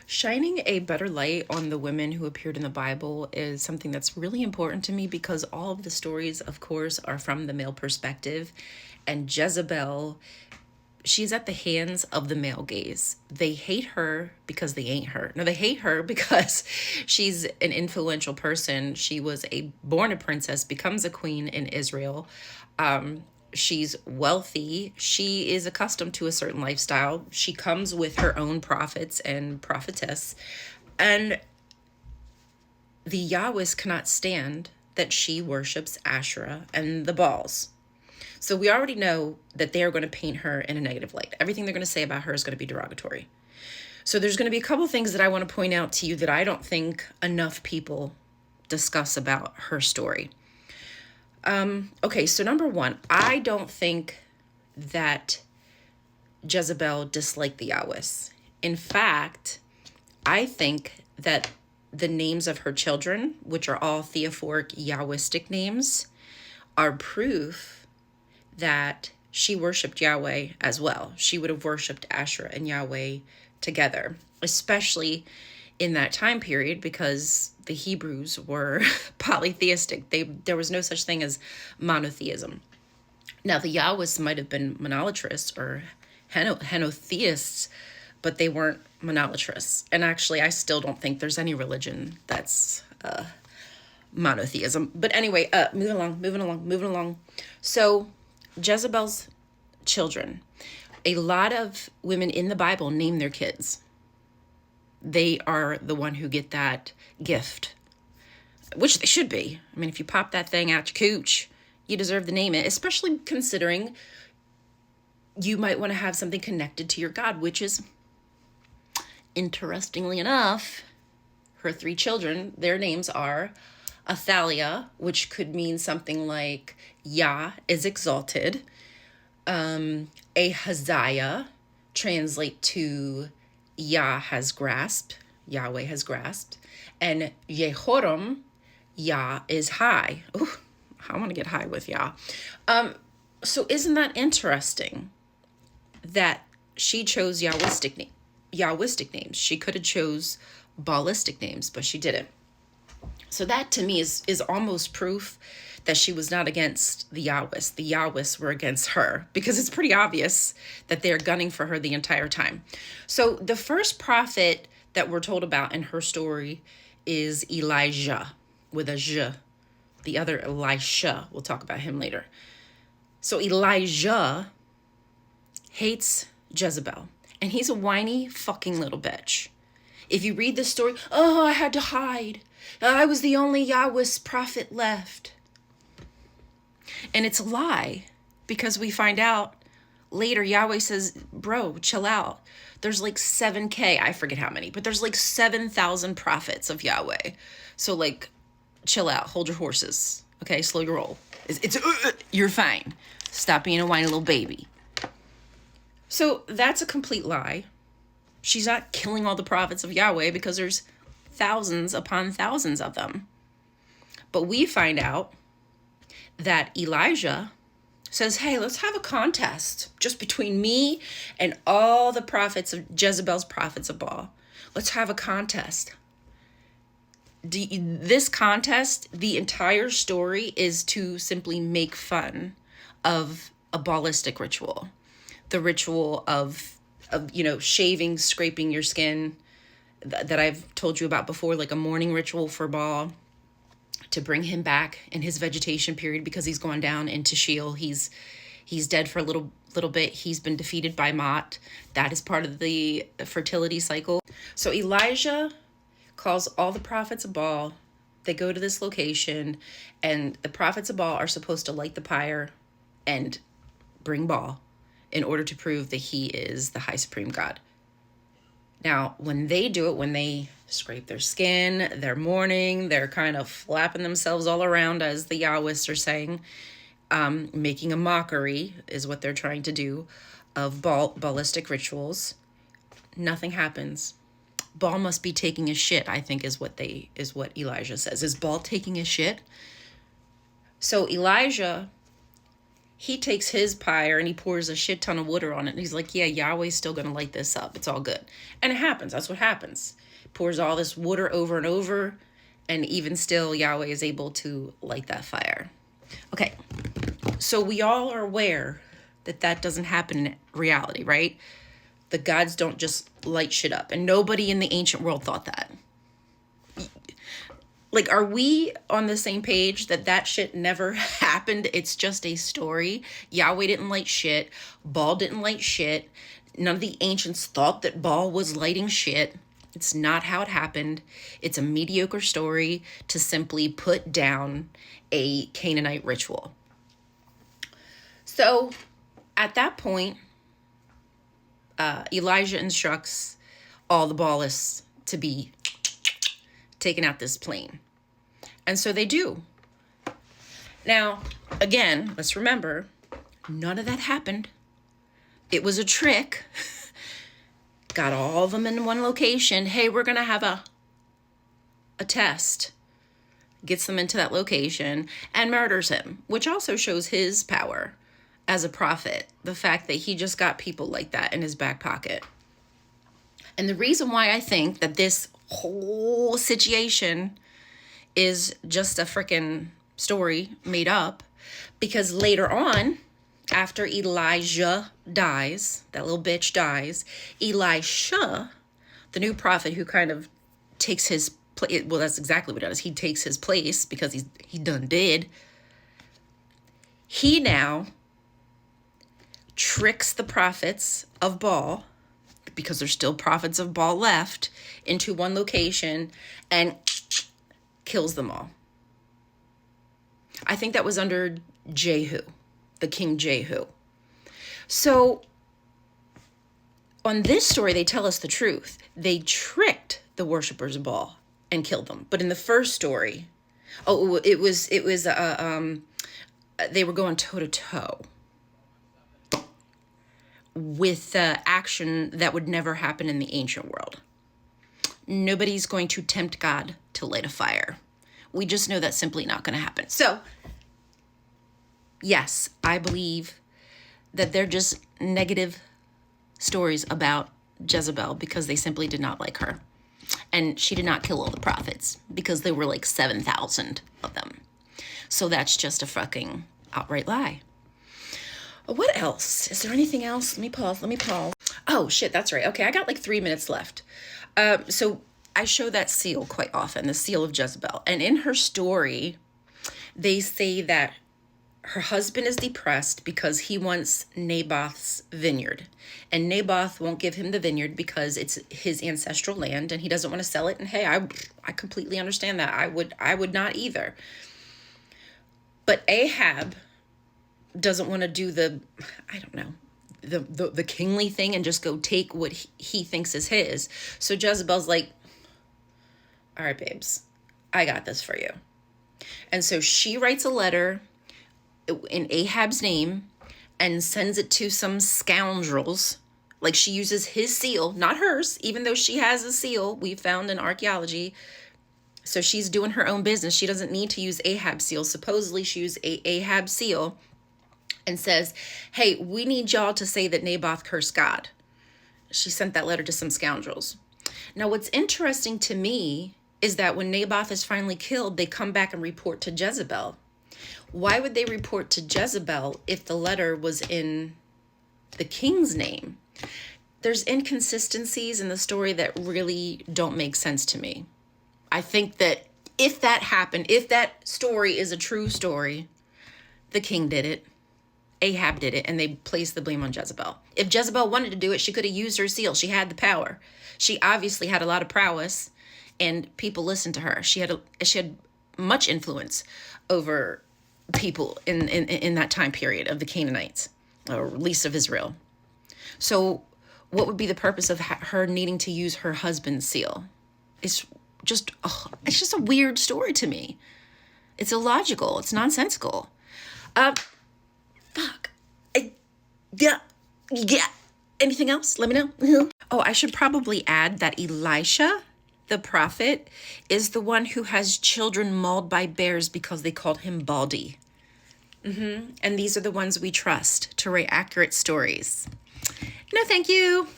Shining a better light on the women who appeared in the Bible is something that's really important to me because all of the stories, of course, are from the male perspective. And Jezebel, she's at the hands of the male gaze. They hate her because they ain't her. No, they hate her because she's an influential person. She was born a princess, becomes a queen in Israel. She's wealthy. She is accustomed to a certain lifestyle. She comes with her own prophets and prophetess. And the Yahwehs cannot stand that she worships Asherah and the Baals. So we already know that they are going to paint her in a negative light. Everything they're going to say about her is going to be derogatory. So there's going to be a couple things that I want to point out to you that I don't think enough people discuss about her story. Okay, so number one, I don't think that Jezebel disliked the Yahwehs. In fact, I think that the names of her children, which are all theophoric Yahwistic names, are proof that she worshipped Yahweh as well. She would have worshipped Asherah and Yahweh together, especially in that time period because the Hebrews were polytheistic. There was no such thing as monotheism. Now, the Yahwehs might have been monolatrists or henotheists, but they weren't monolatrists. And actually, I still don't think there's any religion that's monotheism. But anyway, moving along. So Jezebel's children, a lot of women in the Bible name their kids. They are the one who get that gift, which they should be. I mean, if you pop that thing out your cooch, you deserve to name it, especially considering you might want to have something connected to your God, which is, interestingly enough, her three children, their names are Athaliah, which could mean something like Yah is exalted. Ahaziah translate to Yah has grasped, Yahweh has grasped. And Yehoram, Yah is high. Ooh, I want to get high with Yah. So isn't that interesting that she chose Yahwistic names? She could have chose Baalistic names, but she didn't. So that to me is almost proof that she was not against the Yahwehs. The Yahwehs were against her because it's pretty obvious that they're gunning for her the entire time. So the first prophet that we're told about in her story is Elijah with a J. The other Elisha, we'll talk about him later. So Elijah hates Jezebel, and he's a whiny fucking little bitch. If you read the story, I had to hide. I was the only Yahweh's prophet left. And it's a lie, because we find out later Yahweh says, bro, chill out. There's like 7K, I forget how many, but there's like 7,000 prophets of Yahweh. So like, chill out, hold your horses, okay? Slow your roll. You're fine. Stop being a whiny little baby. So that's a complete lie. She's not killing all the prophets of Yahweh because there's thousands upon thousands of them. But we find out that Elijah says, hey, let's have a contest just between me and all the prophets of Jezebel's prophets of Baal. Let's have a contest. This contest, the entire story is to simply make fun of a Baalistic ritual. The ritual of shaving, scraping your skin that I've told you about before, like a mourning ritual for Baal to bring him back in his vegetation period because he's gone down into Sheol. He's dead for a little bit. He's been defeated by Mot. That is part of the fertility cycle. So Elijah calls all the prophets of Baal. They go to this location, and the prophets of Baal are supposed to light the pyre and bring Baal in order to prove that he is the high supreme God. Now, when they do it, when they scrape their skin, they're mourning, they're kind of flapping themselves all around, as the Yahwists are saying, making a mockery is what they're trying to do of Baalistic rituals. Nothing happens. Baal must be taking a shit, I think is what Elijah says. Is Baal taking a shit? So Elijah He takes his pyre and he pours a shit ton of water on it. And he's like, yeah, Yahweh's still going to light this up. It's all good. And it happens. That's what happens. Pours all this water over and over. And even still, Yahweh is able to light that fire. Okay. So we all are aware that that doesn't happen in reality, right? The gods don't just light shit up. And nobody in the ancient world thought that. Like, are we on the same page that that shit never happened? It's just a story. Yahweh didn't light shit. Baal didn't light shit. None of the ancients thought that Baal was lighting shit. It's not how it happened. It's a mediocre story to simply put down a Canaanite ritual. So at that point, Elijah instructs all the Baalists to be taken out this plane. And so they do. Now, again, let's remember, none of that happened. It was a trick. Got all of them in one location. Hey, we're going to have a test. Gets them into that location and murders him, which also shows his power as a prophet. The fact that he just got people like that in his back pocket. And the reason why I think that this whole situation is just a freaking story made up, because later on, after Elijah dies, that little bitch dies, Elisha, the new prophet who kind of takes his place, well, that's exactly what it is. He takes his place because he done did. He now tricks the prophets of Baal, because there's still prophets of Baal left, into one location and kills them all. I think that was under Jehu, the King Jehu. So on this story, they tell us the truth. They tricked the worshipers of Baal and killed them. But in the first story, it was they were going toe to toe with action that would never happen in the ancient world. Nobody's going to tempt God to light a fire. We just know that's simply not going to happen. So, yes, I believe that they're just negative stories about Jezebel because they simply did not like her. And she did not kill all the prophets because there were like 7,000 of them. So that's just a fucking outright lie. What else? Is there anything else? Let me pause. Oh, shit, that's right. Okay, I got like 3 minutes left. So I show that seal quite often, the seal of Jezebel. And in her story, they say that her husband is depressed because he wants Naboth's vineyard. And Naboth won't give him the vineyard because it's his ancestral land and he doesn't want to sell it. And hey, I completely understand that. I would not either. But Ahab doesn't want to do the kingly thing and just go take what he thinks is his. So Jezebel's like, all right, babes, I got this for you. And so she writes a letter in Ahab's name and sends it to some scoundrels. Like, she uses his seal, not hers, even though she has a seal we found in archaeology. So she's doing her own business. She doesn't need to use Ahab's seal. Supposedly she used Ahab's seal and says, hey, we need y'all to say that Naboth cursed God. She sent that letter to some scoundrels. Now, what's interesting to me is that when Naboth is finally killed, they come back and report to Jezebel. Why would they report to Jezebel if the letter was in the king's name? There's inconsistencies in the story that really don't make sense to me. I think that if that happened, if that story is a true story, the king did it. Ahab did it, and they placed the blame on Jezebel. If Jezebel wanted to do it, she could have used her seal. She had the power. She obviously had a lot of prowess, and people listened to her. She had much influence over people in that time period of the Canaanites, or at least of Israel. So what would be the purpose of her needing to use her husband's seal? It's just a weird story to me. It's illogical. It's nonsensical. Fuck. Yeah. Anything else? Let me know. Oh, I should probably add that Elisha, the prophet, is the one who has children mauled by bears because they called him Baldy. And these are the ones we trust to write accurate stories. No, thank you.